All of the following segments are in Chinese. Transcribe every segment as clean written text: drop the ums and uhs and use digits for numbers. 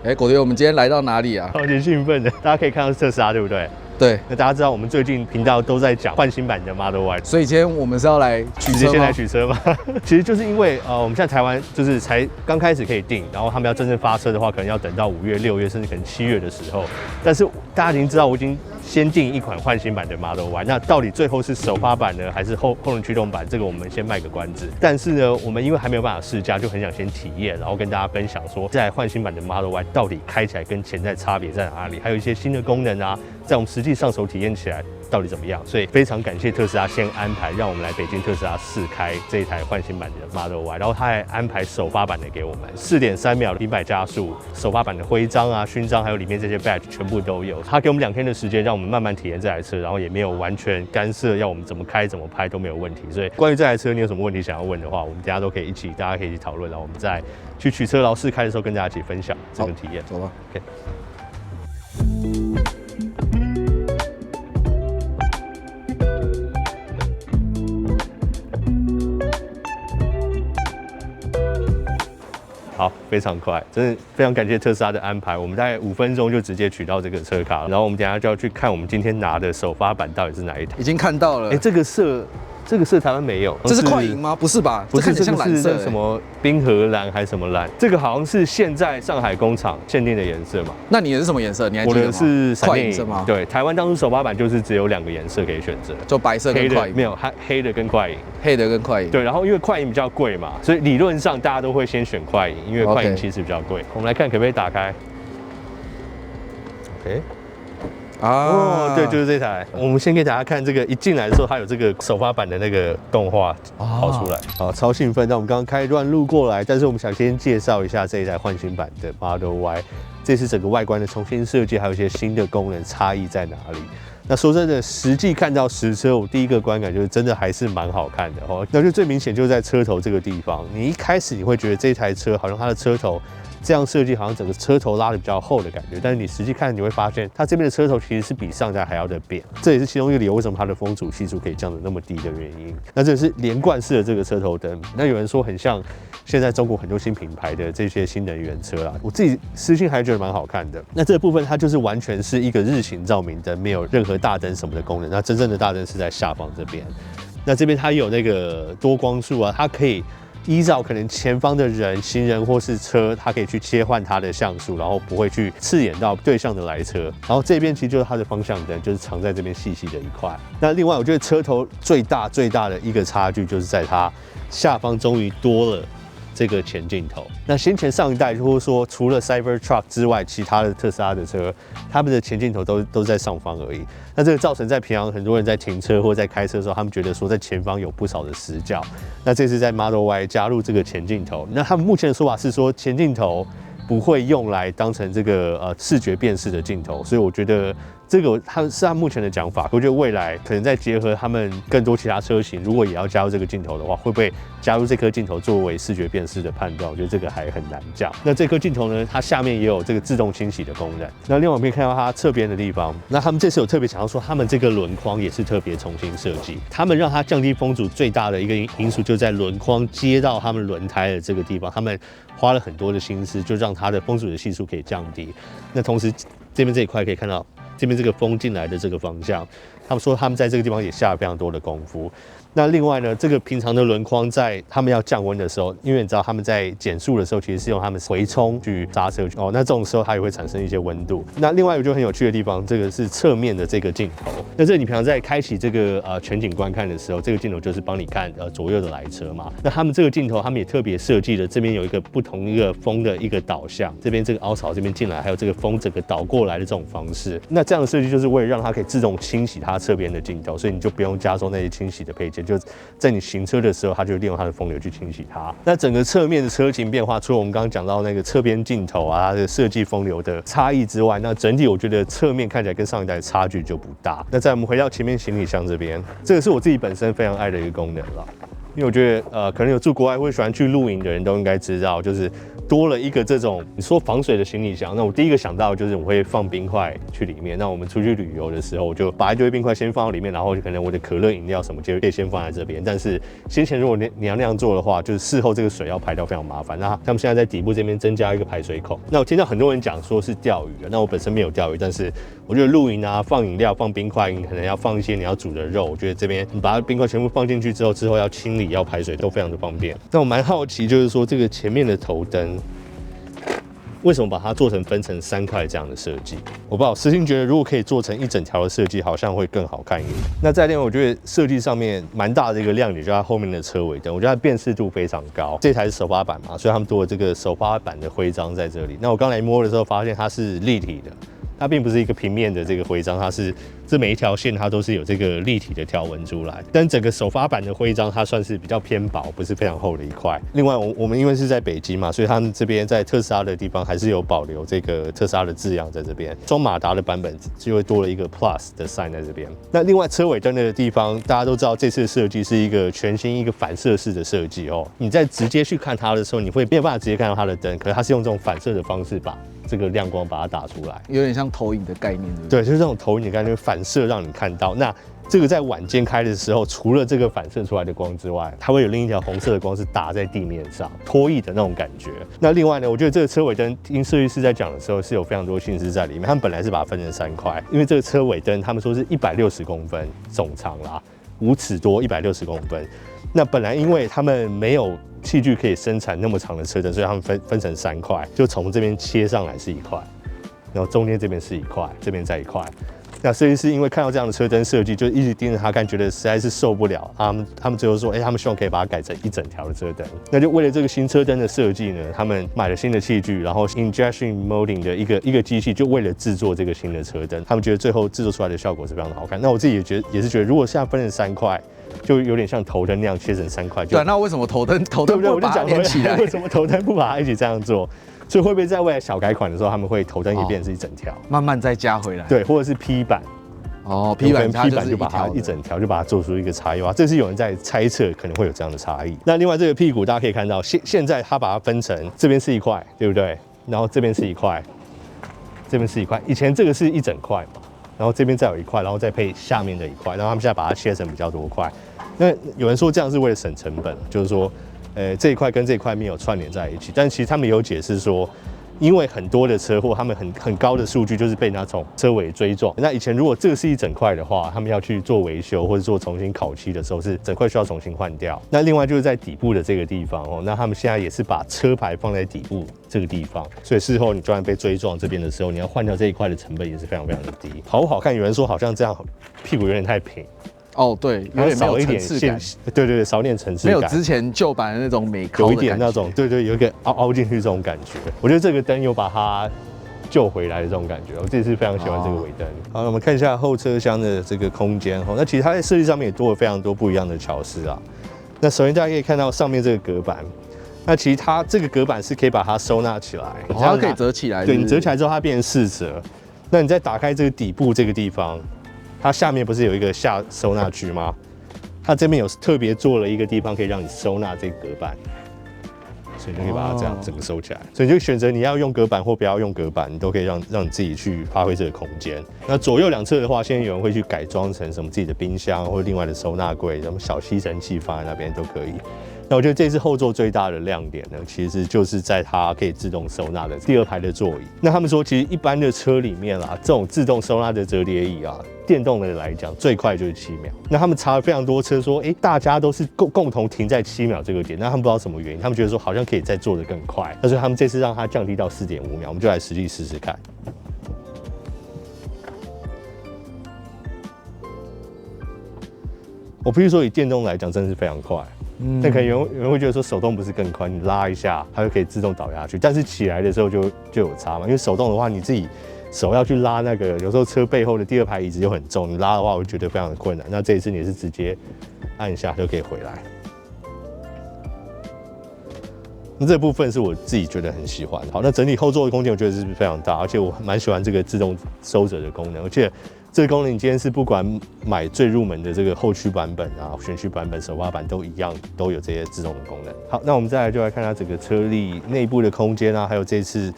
哎，果爹，我们今天来到哪里啊？超级兴奋的，大家可以看到特斯拉，对不对？对，那大家知道我们最近频道都在讲换新版的 Model Y， 所以今天我们是要来取车吗？直接先来取车吗？其实就是因为我们现在台湾就是才刚开始可以订，然后他们要真正发车的话，可能要等到5月、6月，甚至可能7月的时候。但是大家已经知道，我已经先订一款换新版的 Model Y， 那到底最后是首发版呢，还是后轮驱动版？这个我们先卖个关子。但是呢，我们因为还没有办法试驾，就很想先体验，然后跟大家分享说，这台换新版的 Model Y 到底开起来跟前代差别在哪里，还有一些新的功能啊，在我们实际上手体验起来到底怎么样？所以非常感谢特斯拉先安排让我们来北京特斯拉试开这一台换新版的 Model Y， 然后他还安排首发版的给我们，4.3秒的0-100加速，首发版的徽章啊、勋章，还有里面这些 badge 全部都有。他给我们2天的时间，让我们慢慢体验这台车，然后也没有完全干涉要我们怎么开、怎么拍都没有问题。所以关于这台车，你有什么问题想要问的话，我们等下都可以大家可以一起讨论，然后我们再去取车，然后试开的时候跟大家一起分享这个体验。走吧。OK。好，非常快，真的非常感谢特斯拉的安排。我们大概5分钟就直接取到这个车卡了，然后我们等一下就要去看我们今天拿的首发版到底是哪一台。已经看到了。哎，这个色台湾没有，这是快银吗？不是吧？不是，这看起来像蓝色。什么冰河蓝还是什么蓝？这个好像是现在上海工厂限定的颜色嘛。那你的是什么颜色？你还记得吗？我的是快银色吗？对，台湾当初首发版就是只有2个颜色可以选择，就白色跟快银。没有，黑的跟快银。黑的跟快银。对，然后因为快银比较贵嘛，所以理论上大家都会先选快银，因为快银其实比较贵。我们来看可不可以打开。OK。哦，对，就是这台。我们先给大家看这个，一进来的时候，它有这个首发版的那个动画跑出来，好，超兴奋。那我们刚刚开一段路过来，但是我们想先介绍一下这一台换新版的 Model Y， 这次整个外观的重新设计，还有一些新的功能差异在哪里？那说真的，实际看到实车，我第一个观感就是真的还是蛮好看的哦。那就最明显就是在车头这个地方，你一开始你会觉得这台车好像它的车头这样设计，好像整个车头拉得比较厚的感觉，但是你实际看你会发现，它这边的车头其实是比上代还要的扁，这也是其中一个理由，为什么它的风阻系数可以降得那么低的原因。那这是连贯式的这个车头灯，那有人说很像现在中国很多新品牌的这些新能源车啦，我自己私心还觉得蛮好看的。那这个部分它就是完全是一个日行照明灯，没有任何大灯什么的功能。那真正的大灯是在下方这边，那这边它有那个多光束啊，它可以依照可能前方的人、行人或是车，它可以去切换它的像素，然后不会去刺眼到对向的来车。然后这边其实就是它的方向灯，就是藏在这边细细的一块。那另外，我觉得车头最大的一个差距，就是在它下方终于多了这个前镜头。那先前上一代，或者说除了 Cybertruck 之外，其他的特斯拉的车，他们的前镜头都在上方而已。那这个造成在平常很多人在停车或在开车的时候，他们觉得说在前方有不少的死角。那这次在 Model Y 加入这个前镜头，那他们目前的说法是说前镜头不会用来当成这个视觉辨识的镜头，所以我觉得这个是他目前的讲法。我觉得未来可能再结合他们更多其他车型，如果也要加入这个镜头的话，会不会加入这颗镜头作为视觉辨识的判断？我觉得这个还很难讲。那这颗镜头呢，它下面也有这个自动清洗的功能。那另外我们可以看到它侧边的地方，那他们这次有特别强调说，他们这个轮框也是特别重新设计。他们让它降低风阻最大的一个因素，就在轮框接到他们轮胎的这个地方，他们花了很多的心思，就让它的风阻的系数可以降低。那同时这边这一块可以看到，这边这个风进来的这个方向，他们说他们在这个地方也下了非常多的功夫。那另外呢，这个平常的轮框在他们要降温的时候，因为你知道他们在减速的时候，其实是用他们回冲去刹车哦，那这种时候它也会产生一些温度。那另外一个就很有趣的地方，这个是侧面的这个镜头。那这你平常在开启这个全景观看的时候，这个镜头就是帮你看左右的来车嘛。那他们这个镜头，他们也特别设计了，这边有一个不同一个风的一个导向，这边这个凹槽这边进来，还有这个风整个倒过来的这种方式。那这样的设计就是为了让它可以自动清洗它侧边的镜头，所以你就不用加装那些清洗的配件。就在你行车的时候，它就利用它的风流去清洗它。那整个侧面的车型变化，除了我们刚刚讲到那个侧边镜头啊，它的设计风流的差异之外，那整体我觉得侧面看起来跟上一代的差距就不大。那再我们回到前面行李箱这边，这个是我自己本身非常爱的一个功能了。因为我觉得可能有住国外或喜欢去露营的人都应该知道，就是多了一个这种你说防水的行李箱。那我第一个想到就是我会放冰块去里面。那我们出去旅游的时候，我就把一堆冰块先放到里面，然后可能我的可乐饮料什么就可以先放在这边。但是先前如果你要那样做的话，就是事后这个水要排掉非常麻烦。那他们现在在底部这边增加一个排水孔。那我听到很多人讲说是钓鱼，那我本身没有钓鱼，但是我觉得露营啊，放饮料、放冰块，你可能要放一些你要煮的肉。我觉得这边你把冰块全部放进去之后要清理、要排水都非常的方便。但我蛮好奇，就是说这个前面的头灯。为什么把它做成分成3块这样的设计？我不知道，私心觉得如果可以做成一整条的设计，好像会更好看一点。那再另外，我觉得设计上面蛮大的一个亮点，就是它后面的车尾灯，我觉得它辨识度非常高。这台是首发版嘛，所以他们多了这个首发版的徽章在这里。那我刚来摸的时候，发现它是立体的。它并不是一个平面的这个徽章，它是这每一条线它都是有这个立体的条纹出来。但整个首发版的徽章它算是比较偏薄，不是非常厚的一块。另外，我们因为是在北京嘛，所以他们这边在特斯拉的地方还是有保留这个特斯拉的字样在这边。中马达的版本就会多了一个 Plus 的 sign 在这边。那另外车尾灯的地方，大家都知道这次的设计是一个全新一个反射式的设计哦。你在直接去看它的时候，你会没有办法直接看到它的灯，可是它是用这种反射的方式把这个亮光把它打出来，有点像投影的概念，对不对？对，就是这种投影的概念，反射让你看到。那这个在晚间开的时候，除了这个反射出来的光之外，它会有另一条红色的光是打在地面上，拖曳的那种感觉。那另外呢，我觉得这个车尾灯，听设计师在讲的时候是有非常多心思在里面。他们本来是把它分成3块，因为这个车尾灯他们说是160公分总长啦，5尺多，160公分。那本来因为他们没有器具可以生产那么长的车灯，所以他们分成3块，就从这边切上来是1块，然后中间这边是1块，这边再1块。那设计师因为看到这样的车灯设计，就一直盯着它看，觉得实在是受不了。他们最后说，他们希望可以把它改成一整条的车灯。那就为了这个新车灯的设计呢，他们买了新的器具，然后 injection molding 的一个机器，就为了制作这个新的车灯。他们觉得最后制作出来的效果是非常的好看。那我自己也是觉得，如果现在分成3块。就有点像头灯那样切成3块。对，那为什么头灯不把它连起来？为什么头灯不把它一起这样做？所以会不会在未来小改款的时候，他们会头灯也变成是一整条，慢慢再加回来？对，或者是 P 版。哦 ，P 版就把它一整条，就把它做出一个差异化。这是有人在猜测可能会有这样的差异。那另外这个屁股大家可以看到，现在它把它分成这边是1块，对不对？然后这边是1块，这边是1块。以前这个是一整块嘛。然后这边再有1块，然后再配下面的1块，然后他们现在把它切成比较多块。那有人说这样是为了省成本，就是说，这一块跟这一块没有串联在一起。但其实他们有解释说，因为很多的车祸，他们很高的数据就是被那种车尾追撞。那以前如果这个是一整块的话，他们要去做维修或者做重新烤漆的时候，是整块需要重新换掉。那另外就是在底部的这个地方哦，那他们现在也是把车牌放在底部这个地方，所以事后你突然被追撞这边的时候，你要换掉这一块的成本也是非常非常的低。好不好看？有人说好像这样屁股有点太平。哦，对，有点没有层次感，对，少点层次感，没有之前旧版的那种美高的感觉，有一点那种，对，有一个凹进去这种感觉。我觉得这个灯有把它救回来的这种感觉，我这次非常喜欢这个尾灯。好，我们看一下后车厢的这个空间哦，那其实它在设计上面也多了非常多不一样的巧思啊。那首先大家可以看到上面这个隔板，那其实它这个隔板是可以把它收纳起来，它可以折起来，对，你折起来之后它变成4折，那你再打开这个底部这个地方。它下面不是有一个下收纳区吗？它这边有特别做了一个地方可以让你收纳这个隔板，所以你就可以把它这样整个收起来。所以你就选择你要用隔板或不要用隔板，你都可以让你自己去发挥这个空间。那左右两侧的话，现在有人会去改装成什么自己的冰箱或者另外的收纳柜，什么小吸尘器放在那边都可以。那我觉得这次后座最大的亮点呢，其实就是在它可以自动收纳的第2排的座椅。那他们说，其实一般的车里面啦，这种自动收纳的折叠椅啊，电动的来讲，最快就是7秒。那他们查了非常多车，说，大家都是共同停在7秒这个点，那他们不知道什么原因，他们觉得说好像可以再做得更快，那所以他们这次让它降低到4.5秒，我们就来实际试试看。我必须说，以电动来讲，真的是非常快。但可能有人会觉得说手动不是更快，你拉一下它就可以自动倒下去，但是起来的时候就有差嘛，因为手动的话你自己手要去拉那个，有时候车背后的第2排椅子又很重，你拉的话我就觉得非常的困难。那这一次你是直接按一下就可以回来。那这部分是我自己觉得很喜欢。好，那整体后座的空间我觉得是非常大，而且我蛮喜欢这个自动收折的功能，而且这个功能你今天是不管买最入门的这个后驱版本啊、选驱版本、首发版都一样，都有这些自动的功能。好，那我们再来就来看它整个车力内部的空间啊，还有这次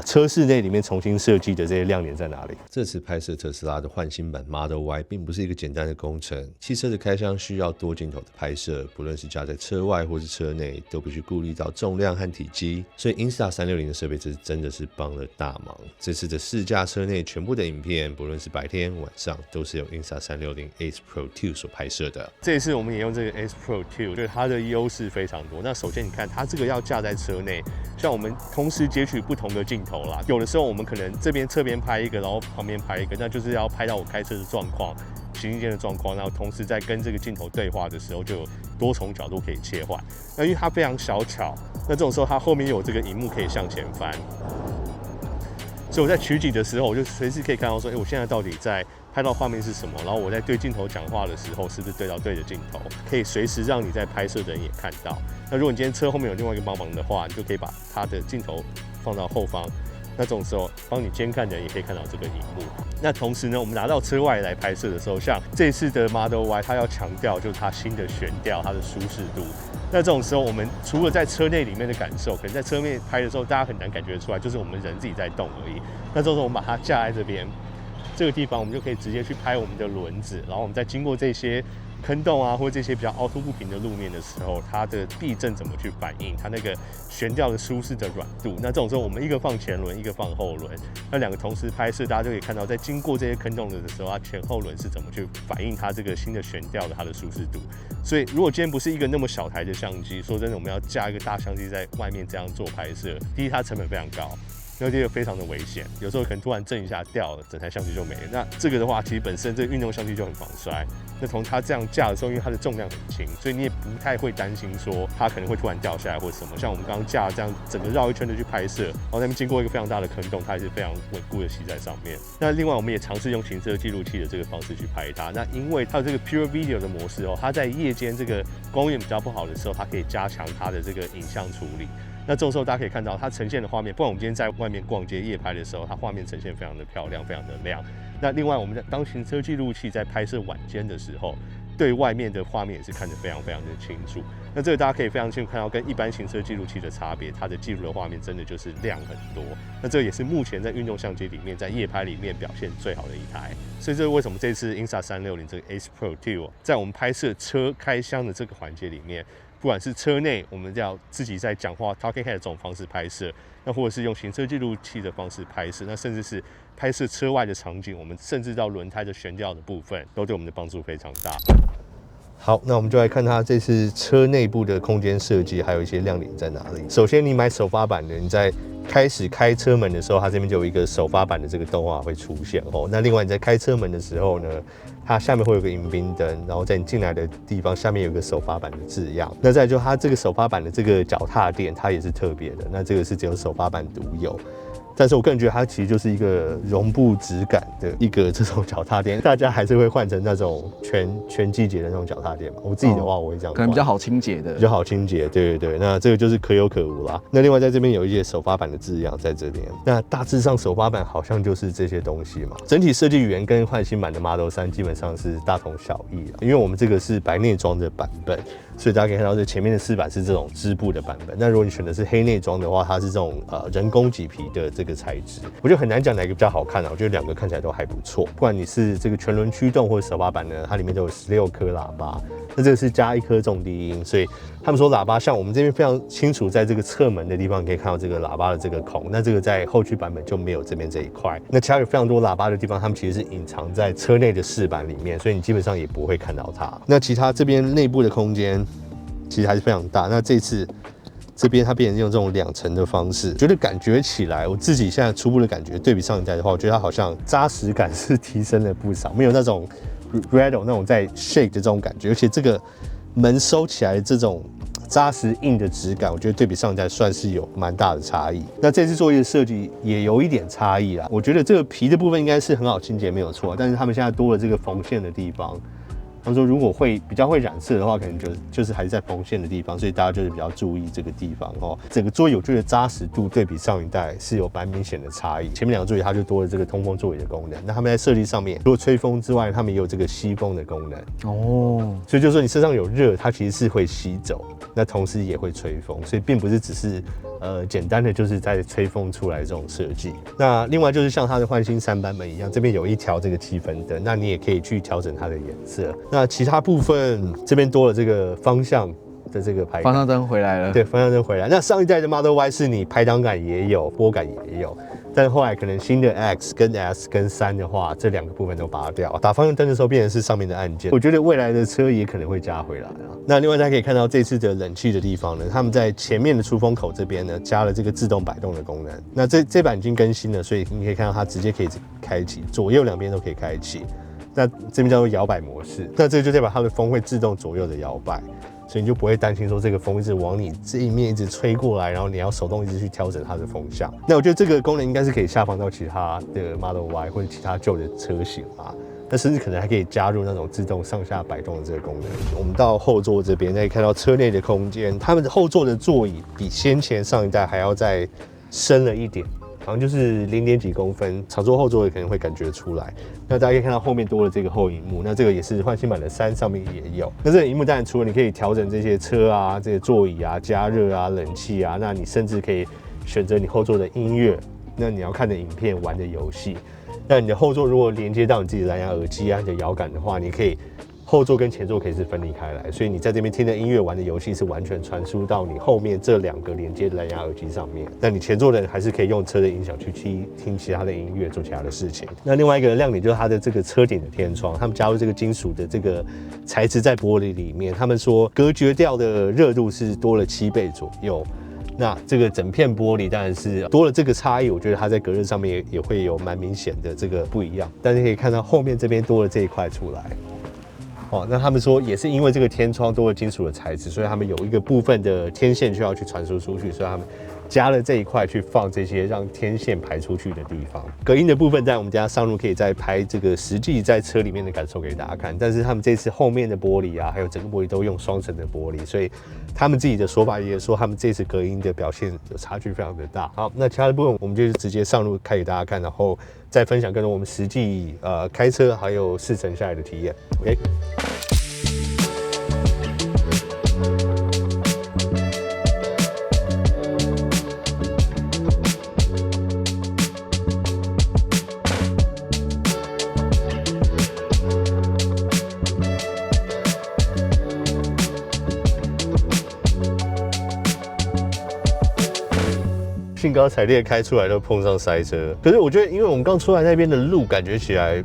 车室内里面重新设计的这些亮点在哪里？这次拍摄特斯拉的换新版 Model Y 并不是一个简单的工程，汽车的开箱需要多镜头的拍摄，不论是架在车外或是车内，都必须顾虑到重量和体积，所以 Insta360的设备这真的是帮了大忙。这次的试驾车内全部的影片，不论是白天晚上，都是由 Insta360 Ace Pro 2所拍摄的。这一次我们也用这个 Ace Pro 2，对它的优势非常多。那首先你看它这个要架在车内，像我们同时截取不同的镜头啦，有的时候我们可能这边侧边拍一个，然后旁边拍一个，那就是要拍到我开车的状况、行进间的状况，然后同时在跟这个镜头对话的时候，就有多重角度可以切换。那因为它非常小巧，那这种时候它后面有这个萤幕可以向前翻，所以我在取景的时候，我就随时可以看到说，我现在到底在拍到画面是什么，然后我在对镜头讲话的时候，是不是对到对的镜头，可以随时让你在拍摄的人也看到。那如果你今天车后面有另外一个帮忙的话，你就可以把它的镜头放到后方。那这种时候，帮你监看的人也可以看到这个萤幕。那同时呢，我们拿到车外来拍摄的时候，像这次的 Model Y， 它要强调就是它新的悬吊，它的舒适度。那这种时候，我们除了在车内里面的感受，可能在车面拍的时候，大家很难感觉出来，就是我们人自己在动而已。那这种时候，我们把它架在这边，这个地方我们就可以直接去拍我们的轮子，然后我们再经过这些坑洞啊，或者这些比较凹凸不平的路面的时候，它的避震怎么去反应，它那个悬吊的舒适的软度。那这种时候，我们一个放前轮，一个放后轮，那两个同时拍摄，大家就可以看到，在经过这些坑洞的时候，它前后轮是怎么去反映它这个新的悬吊的它的舒适度。所以，如果今天不是一个那么小台的相机，说真的，我们要架一个大相机在外面这样做拍摄，第一它成本非常高。那这个非常的危险，有时候可能突然震一下掉了，整台相机就没了。那这个的话，其实本身这个运动相机就很防摔。那从它这样架的时候，因为它的重量很轻，所以你也不太会担心说它可能会突然掉下来或者什么。像我们刚刚架这样整个绕一圈的去拍摄，然后那边经过一个非常大的坑洞，它还是非常稳固的吸在上面。那另外我们也尝试用行车记录器的这个方式去拍它。那因为它有这个 Pure Video 的模式哦，它在夜间这个光源比较不好的时候，它可以加强它的这个影像处理。那这种时候大家可以看到它呈现的画面，不管我们今天在外面逛街夜拍的时候，它画面呈现非常的漂亮，非常的亮。那另外我们在当行车记录器在拍摄晚间的时候，对外面的画面也是看得非常非常的清楚。那这个大家可以非常清楚看到跟一般行车记录器的差别，它的记录的画面真的就是亮很多。那这也是目前在运动相机里面，在夜拍里面表现最好的一台。所以这是为什么这次 Insta360 这个 Ace Pro 2在我们拍摄车开箱的这个环节里面，不管是车内我们要自己在讲话 talking head 这种方式拍摄，那或者是用行车记录器的方式拍摄，那甚至是拍摄车外的场景，我们甚至到轮胎的悬吊的部分，都对我们的帮助非常大。好，那我们就来看它这次车内部的空间设计，还有一些亮点在哪里。首先，你买首发版的，你在开始开车门的时候，它这边就有一个首发版的这个动画会出现哦。那另外你在开车门的时候呢，它下面会有个迎宾灯，然后在你进来的地方下面有个首发版的字样。那再来就它这个首发版的这个脚踏垫，它也是特别的，那这个是只有首发版独有。但是我个人觉得它其实就是一个绒布质感的一个这种脚踏垫，大家还是会换成那种全季节的那种脚踏垫嘛。我自己的话，我会这样换，可能比较好清洁的，比较好清洁。对对对，那这个就是可有可无啦。那另外在这边有一些首发版的字样在这边，那大致上首发版好像就是这些东西嘛。整体设计语言跟换新版的 Model 3基本上是大同小异啦，因为我们这个是白内装的版本。所以大家可以看到，这前面的饰板是这种织布的版本。那如果你选的是黑内装的话，它是这种人工麂皮的这个材质。我觉得很难讲哪一个比较好看啊。我觉得两个看起来都还不错。不管你是这个全轮驱动或者首发版呢，它里面都有16颗喇叭。那这个是加1颗重低音，所以他们说喇叭像我们这边非常清楚，在这个侧门的地方可以看到这个喇叭的这个孔。那这个在后驱版本就没有这边这一块。那其他有非常多喇叭的地方，他们其实是隐藏在车内的饰板里面，所以你基本上也不会看到它。那其他这边内部的空间其实还是非常大。那这次这边它变成用这种2层的方式，觉得感觉起来，我自己现在初步的感觉，对比上一代的话，我觉得它好像扎实感是提升了不少，没有那种 rattle 那种在 shake 的这种感觉，而且这个门收起来的这种扎实硬的质感，我觉得对比上一代算是有蛮大的差异。那这次座椅的设计也有一点差异啦，我觉得这个皮的部分应该是很好清洁没有错，但是他们现在多了这个缝线的地方。他们说如果比较会染色的话，可能就是还是在缝线的地方，所以大家就是比较注意这个地方哦。整个座椅我觉得扎实度对比上一代是有蛮明显的差异。前面2个座椅它就多了这个通风座椅的功能，那他们在设计上面除了吹风之外，他们也有这个吸风的功能哦。所以就是说你身上有热，它其实是会吸走，那同时也会吹风，所以并不是只是简单的就是在吹风出来这种设计。那另外就是像它的焕新3版本一样，这边有一条这个气氛灯，那你也可以去调整它的颜色。那其他部分这边多了这个方向的这个排感，方向灯回来了。对，方向灯回来。那上一代的 Model Y 是你排挡杆也有，拨杆也有，但后来可能新的 X 跟 S 跟3的话，这2个部分都拔掉。打方向灯的时候变成是上面的按键，我觉得未来的车也可能会加回来啊。那另外大家可以看到这次的冷气的地方呢，他们在前面的出风口这边呢加了这个自动摆动的功能。那这版已经更新了，所以你可以看到它直接可以开启，左右两边都可以开启。那这边叫做摇摆模式，那这就代表它的风会自动左右的摇摆，所以你就不会担心说这个风一直往你这一面一直吹过来，然后你要手动一直去调整它的风向。那我觉得这个功能应该是可以下放到其他的 Model Y 或者其他旧的车型啊，那甚至可能还可以加入那种自动上下摆动的这个功能。我们到后座这边，可以看到车内的空间，他们后座的座椅比先前上一代还要再深了一点。好像就是0点几公分，长座后座也可能会感觉出来。那大家可以看到后面多了这个后萤幕，那这个也是焕新版的3上面也有。那这个萤幕当然除了你可以调整这些车啊、这些座椅啊、加热啊、冷气啊，那你甚至可以选择你后座的音乐，那你要看的影片、玩的游戏。那你的后座如果连接到你自己的蓝牙耳机啊、你的摇杆的话，你可以后座跟前座可以是分离开来，所以你在这边听的音乐、玩的游戏是完全传输到你后面这2个连接的蓝牙耳机上面。那你前座的人还是可以用车的音响去听其他的音乐，做其他的事情。那另外一个亮点就是它的这个车顶的天窗，他们加入这个金属的这个材质在玻璃里面，他们说隔绝掉的热度是多了7倍左右。那这个整片玻璃当然是多了这个差异，我觉得它在隔热上面也会有蛮明显的这个不一样。但是可以看到后面这边多了这一块出来。哦，那他们说也是因为这个天窗多了金属的材质，所以他们有一个部分的天线需要去传输出去，所以他们加了这一块去放这些让天线排出去的地方。隔音的部分在我们家上路可以再拍这个实际在车里面的感受给大家看，但是他们这次后面的玻璃啊，还有整个玻璃都用双层的玻璃，所以他们自己的说法也说他们这次隔音的表现有差距非常的大。好，那其他的部分我们就直接上路开给大家看，然后再分享更多我们实际开车还有试乘下来的体验。OK。兴高采烈开出来都碰上塞车，可是我觉得，因为我们刚出来那边的路感觉起来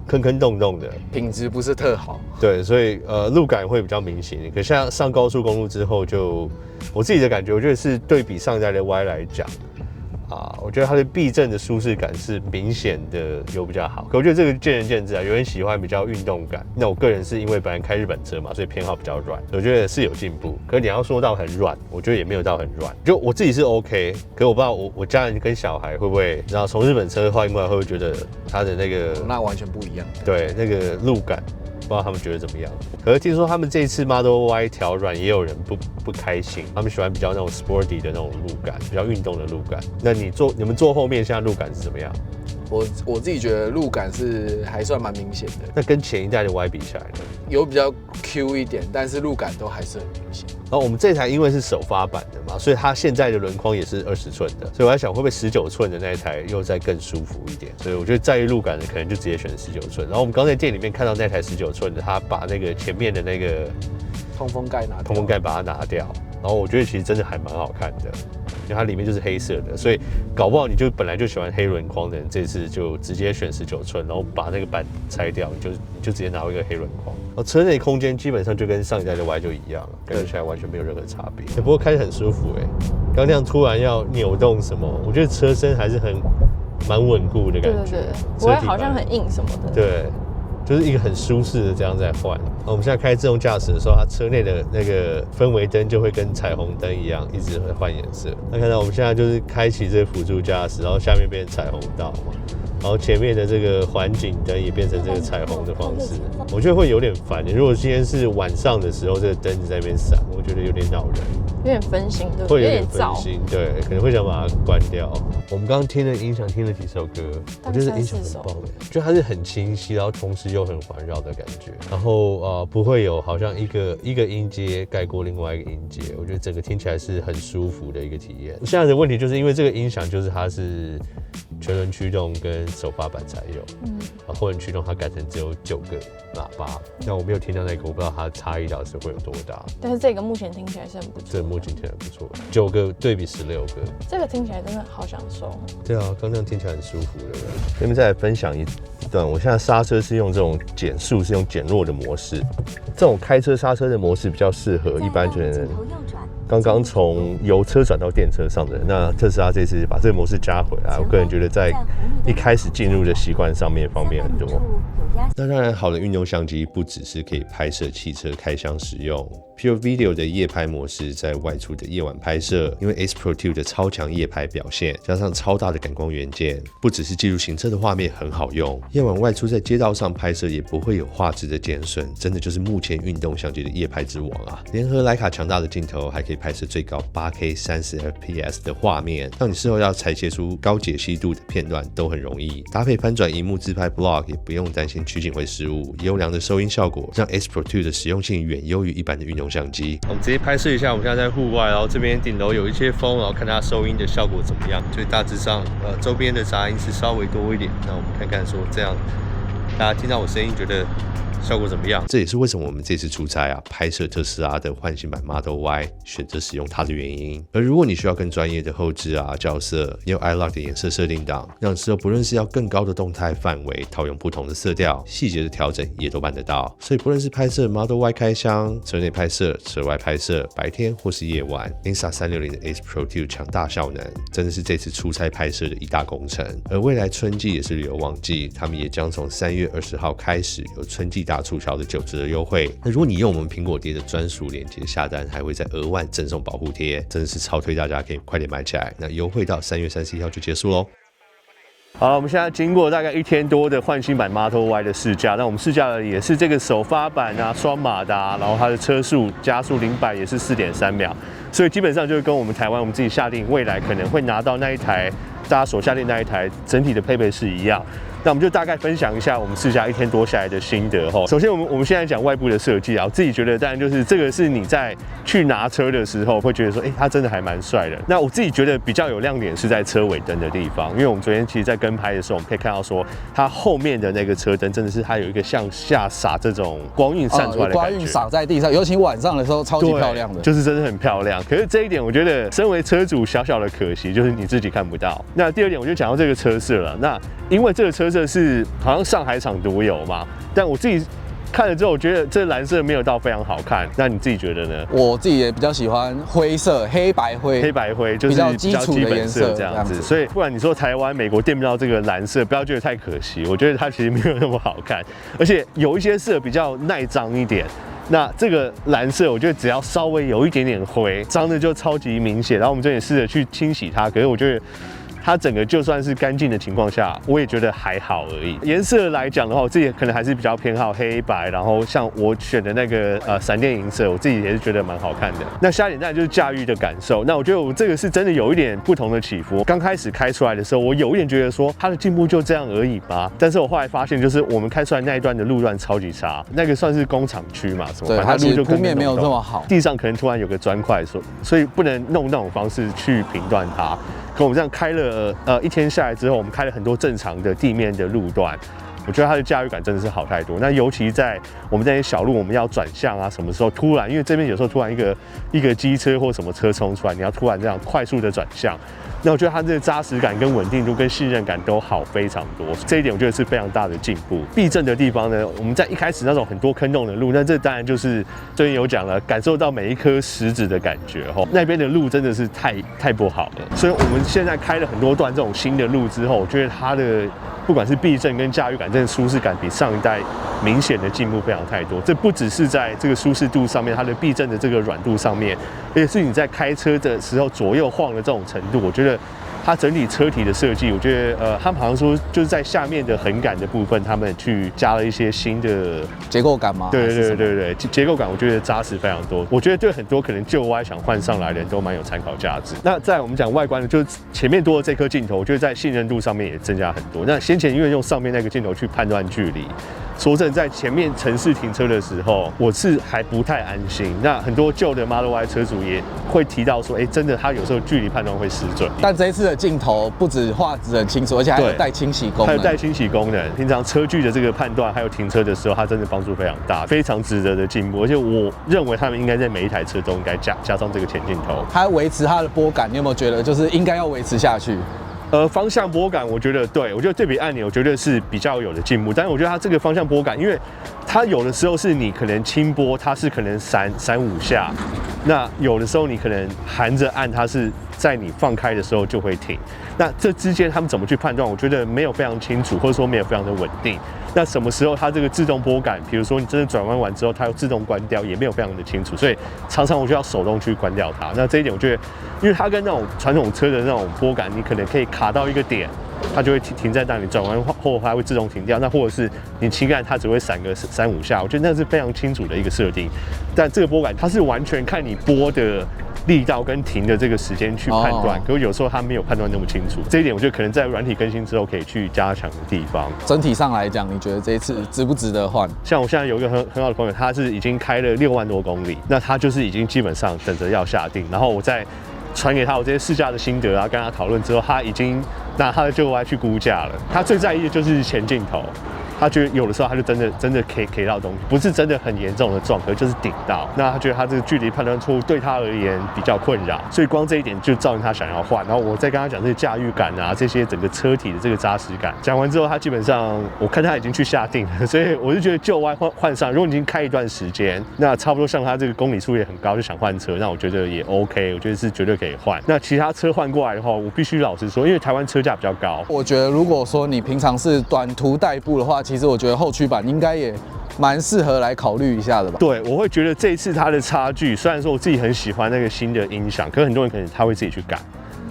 坑坑洞洞的，品质不是特好。对，所以路感会比较明显。可像上高速公路之后就，我自己的感觉，我觉得是对比上一代的 Y 来讲。我觉得它的避震的舒适感是明显的有比较好，可我觉得这个见仁见智啊，有人喜欢比较运动感，那我个人是因为本来开日本车嘛，所以偏好比较软，我觉得是有进步。可你要说到很软，我觉得也没有到很软，就我自己是 OK， 可我不知道我家人跟小孩会不会，然后从日本车换过来会不会觉得它的那个那完全不一样，对那个路感。不知道他们觉得怎么样？可是听说他们这一次 Model Y 调软，也有人不开心，他们喜欢比较那种 sporty 的那种路感，比较运动的路感。那你们坐后面现在路感是怎么样？我自己觉得路感是还算蛮明显的。那跟前一代的 Y 比起来呢？有比较 Q 一点，但是路感都还是很明显。然后我们这台因为是首发版的嘛，所以它现在的轮框也是20寸的，所以我在想会不会19寸的那一台又再更舒服一点。所以我觉得在意路感的可能就直接选19寸。然后我们刚才店里面看到那台19寸的，它把那个前面的那个通风盖把它拿掉。然后我觉得其实真的还蛮好看的，因为它里面就是黑色的，所以搞不好你就本来就喜欢黑轮框的人，这次就直接选19寸，然后把那个板拆掉，你就直接拿一个黑轮框。然后车内空间基本上就跟上一代的 Y 就一样了，感觉起来完全没有任何差别。不过开得很舒服哎，刚那样突然要扭动什么，我觉得车身还是蛮稳固的感觉，对，不会好像很硬什么的。对。就是一个很舒适的这样在换。我们现在开自动驾驶的时候，它车内的那个氛围灯就会跟彩虹灯一样，一直会换颜色。那看到我们现在就是开启这个辅助驾驶，然后下面变成彩虹道嘛，然然后前面的这个环景灯也变成这个彩虹的方式，我觉得会有点烦。如果今天是晚上的时候，这个灯子在那边闪，我觉得有点恼人，有点分心，对不对？会有点分心，对，可能会想把它关掉。我们刚刚听了音响，听了几首歌，我觉得音响很棒哎，就它是很清晰，然后同时又很环绕的感觉，然后不会有好像一个音阶盖过另外一个音阶，我觉得整个听起来是很舒服的一个体验。现在的问题就是因为这个音响就是它是全轮驱动跟首发版才有，后轮驱动它改成只有9个喇叭，但我没有听到那个，我不知道它差异到底会有多大。但是这个目前听起来是很不错，这目前听起来不错，9个对比16个，这个听起来真的好享受。对啊，刚刚听起来很舒服的。这边再来分享一段，我现在刹车是用这种减速，是用减弱的模式，这种开车刹车的模式比较适合一般人。刚刚从油车转到电车上的，那特斯拉这次把这个模式加回来，我个人觉得在一开始进入的习惯上面方便很多。那当然，好的运动相机不只是可以拍摄汽车开箱使用。Pure Video 的夜拍模式在外出的夜晚拍摄，因为 Ace Pro 2的超强夜拍表现，加上超大的感光元件，不只是记录行车的画面很好用，夜晚外出在街道上拍摄也不会有画质的减损，真的就是目前运动相机的夜拍之王啊！联合徕卡强大的镜头，还可以拍摄最高8K 30fps 的画面，让你事后要裁切出高解析度的片段都很容易。搭配翻转萤幕自拍 Vlog， 也不用担心取景会失误，优良的收音效果让 Ace Pro 2的实用性远优于一般的运动相机。我们直接拍摄一下，我们现在在户外，然后这边顶楼有一些风，然后看它收音的效果怎么样。所以大致上，周边的杂音是稍微多一点。那我们看看说这样，大家听到我声音觉得效果怎么样？这也是为什么我们这次出差拍摄特斯拉的换新版 Model Y 选择使用它的原因。而如果你需要更专业的后置校色，也有 iLock 的颜色设定档，让之后不论是要更高的动态范围，套用不同的色调，细节的调整也都办得到。所以不论是拍摄 Model Y 开箱、车内拍摄、车外拍摄、白天或是夜晚 ，Insta360 的 Ace Pro 2强大效能，真的是这次出差拍摄的一大工程。而未来春季也是旅游旺季，他们也将从3月20号开始有春季大促销的9折优惠。那如果你用我们苹果爹的专属链接下单，还会再额外赠送保护贴，真的是超推大家可以快点买起来。那优惠到3月31号就结束咯。好，我们现在经过大概1天多的换新版 Model Y 的试驾，那我们试驾的也是这个首发版啊，双马达，然后它的车速加速0-100也是4.3秒，所以基本上就是跟我们台湾我们自己下定未来可能会拿到那一台大家所下定那一台整体的配备是一样。那我们就大概分享一下我们试驾1天多下来的心得哈。首先我们现在讲外部的设计啊，我自己觉得当然就是这个是你在去拿车的时候会觉得说，它真的还蛮帅的。那我自己觉得比较有亮点是在车尾灯的地方，因为我们昨天其实在跟拍的时候，我们可以看到说它后面的那个车灯真的是它有一个向下洒这种光晕散出来的感觉，光晕洒在地上，尤其晚上的时候超级漂亮的，就是真的很漂亮。可是这一点我觉得身为车主小小的可惜就是你自己看不到。那第二点我就讲到这个车色了，那因为这个车色是好像上海厂独有嘛，但我自己看了之后，我觉得这蓝色没有到非常好看。那你自己觉得呢？我自己也比较喜欢灰色，黑白灰就是比较基础的颜色这样子。所以不然你说台湾、美国见不到这个蓝色，不要觉得太可惜。我觉得它其实没有那么好看，而且有一些色比较耐脏一点。那这个蓝色，我觉得只要稍微有一点点灰，脏的就超级明显。然后我们这也试着去清洗它，可是我觉得它整个就算是干净的情况下，我也觉得还好而已。颜色来讲的话，我自己可能还是比较偏好黑白，然后像我选的那个闪电银色，我自己也是觉得蛮好看的。那下一点当然就是驾驭的感受。那我觉得我这个是真的有一点不同的起伏。刚开始开出来的时候，我有一点觉得说它的进步就这样而已吧。但是我后来发现，就是我们开出来那一段的路段超级差，那个算是工厂区嘛，什么对，它其实铺面没有这么好，地上可能突然有个砖块，所以不能弄那种方式去评断它。可我们这样开了1天下来之后，我们开了很多正常的地面的路段，我觉得它的驾驭感真的是好太多。那尤其在我们那些小路，我们要转向啊，什么时候突然，因为这边有时候突然一个机车或什么车冲出来，你要突然这样快速的转向，那我觉得它这个扎实感、跟稳定度、跟信任感都好非常多。这一点我觉得是非常大的进步。避震的地方呢，我们在一开始那种很多坑洞的路，那这当然就是最近有讲了，感受到每一颗石子的感觉吼。那边的路真的是太不好了，所以我们现在开了很多段这种新的路之后，我觉得它的不管是避震跟驾驭感，真的舒适感比上一代明显的进步非常太多。这不只是在这个舒适度上面，它的避震的这个软度上面，而且是你在开车的时候左右晃的这种程度，我觉得它整体车体的设计，我觉得他们好像说就是在下面的横杆的部分，他们去加了一些新的结构感吗？对，结构感我觉得扎实非常多。我觉得对很多可能旧 Y 想换上来的人都蛮有参考价值。那在我们讲外观的，就是前面多的这颗镜头，我觉得在信任度上面也增加很多。那先前因为用上面那个镜头去判断距离，说真的，在前面城市停车的时候，我是还不太安心。那很多旧的 Model Y 车主也会提到说，真的他有时候距离判断会失准。但这一次的镜头不止画质很清楚，而且还有带清洗功能。还有带清洗功能，平常车距的这个判断，还有停车的时候，它真的帮助非常大，非常值得的进步。而且我认为他们应该在每一台车都应该加上这个前镜头。它维持它的波感，你有没有觉得就是应该要维持下去？方向波感，我觉得我觉得对比按钮，我觉得是比较有的进步。但是我觉得它这个方向波感，因为它有的时候是你可能轻拨，它是可能3、5下，那有的时候你可能含着按，它是在你放开的时候就会停。那这之间他们怎么去判断？我觉得没有非常清楚，或者说没有非常的稳定。那什么时候它这个自动拨杆，比如说你真的转弯完之后，它又自动关掉，也没有非常的清楚，所以常常我就要手动去关掉它。那这一点我觉得，因为它跟那种传统车的那种拨杆，你可能可以卡到一个点，它就会停在那里，转弯后它会自动停掉。那或者是你轻按，它只会闪个3、5下，我觉得那是非常清楚的一个设定。但这个拨杆它是完全看你拨的力道跟停的这个时间去判断，可是有时候它没有判断那么清楚。这一点我觉得可能在软体更新之后可以去加强的地方。整体上来讲，你觉得这一次值不值得换？像我现在有一个很好的朋友，他是已经开了6万多公里，那他就是已经基本上等着要下定，然后我再传给他我这些试驾的心得啊，跟他讨论之后，他已经拿他的旧 Y 去估价了。他最在意的就是前镜头。他觉得有的时候他就真的K到东西，不是真的很严重的撞，可就是顶到。那他觉得他这个距离判断错误对他而言比较困扰，所以光这一点就造成他想要换。然后我再跟他讲这些驾驭感啊，这些整个车体的这个扎实感。讲完之后，他基本上我看他已经去下定了，所以我就觉得旧 Y 换上，如果你已经开一段时间，那差不多像他这个公里数也很高，就想换车，那我觉得也 OK， 我觉得是绝对可以换。那其他车换过来的话，我必须老实说，因为台湾车价比较高，我觉得如果说你平常是短途代步的话，其实我觉得后驱版应该也蛮适合来考虑一下的吧。对，我会觉得这一次它的差距，虽然说我自己很喜欢那个新的音响，可是很多人可能他会自己去改。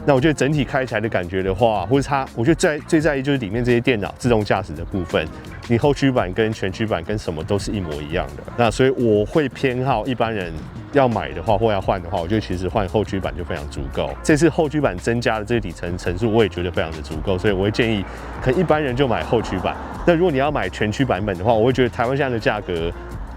那我觉得整体开起来的感觉的话，或者我觉得最在意就是里面这些电脑自动驾驶的部分，你后驱版跟全驱版跟什么都是一模一样的。那所以我会偏好一般人要买的话或要换的话，我觉得其实换后驱版就非常足够。这次后驱版增加的这个里程层数，我也觉得非常的足够，所以我会建议可能一般人就买后驱版。那如果你要买全驱版本的话，我会觉得台湾现在的价格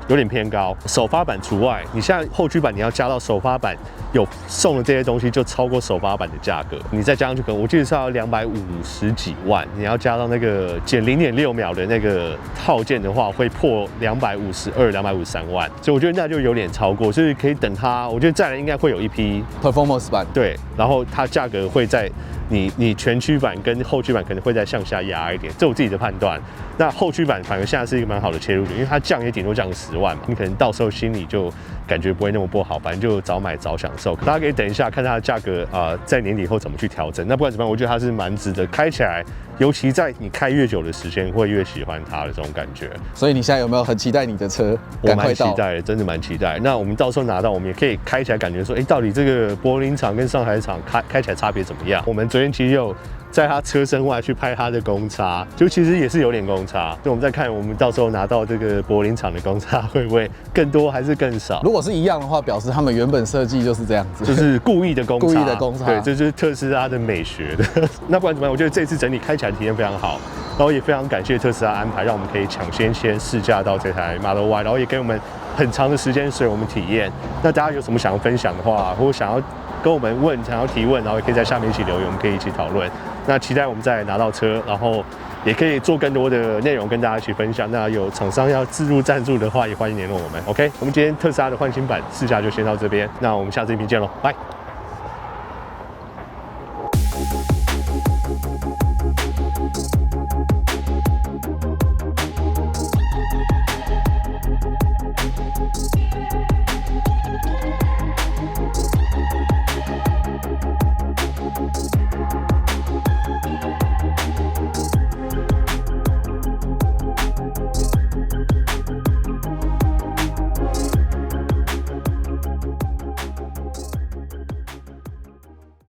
有点偏高，首发版除外。你现在后驱版你要加到首发版有送的这些东西，就超过首发版的价格。你再加上去，可能我记得是要250几万，你要加到那个减0.6秒的那个套件的话，会破252、253万。所以我觉得那就有点超过，所以可以等它。我觉得再来应该会有一批 Performance 版，对，然后它价格会在你全驱版跟后驱版可能会再向下压一点，这我自己的判断。那后驱版反而现在是一个蛮好的切入点，因为它降也顶多降个10万嘛，你可能到时候心里就感觉不会那么不好，反正就早买早享受。大家可以等一下看它的价格在年底后怎么去调整。那不管怎么样，我觉得它是蛮值得开起来，尤其在你开越久的时间，会越喜欢它的这种感觉。所以你现在有没有很期待你的车？我蛮期待的，真的蛮期待。那我们到时候拿到，我们也可以开起来，感觉说，到底这个柏林厂跟上海厂开起来差别怎么样？我们昨天其实有在他车身外去拍他的公差，就其实也是有点公差。所以我们再看，我们到时候拿到这个柏林厂的公差会不会更多还是更少？如果是一样的话，表示他们原本设计就是这样子，就是故意的公差。故意的公差，对，这就是特斯拉的美学的。那不管怎么样，我觉得这次整体开起来体验非常好，然后也非常感谢特斯拉安排，让我们可以抢先试驾到这台 Model Y， 然后也给我们很长的时间随我们体验。那大家有什么想要分享的话，或者想要跟我们想要提问，然后也可以在下面一起留言，我们可以一起讨论。那期待我们再拿到车，然后也可以做更多的内容跟大家一起分享。那有厂商要置入赞助的话，也欢迎联络我们。OK， 我们今天特斯拉的换新版试驾就先到这边，那我们下次影片见喽，拜。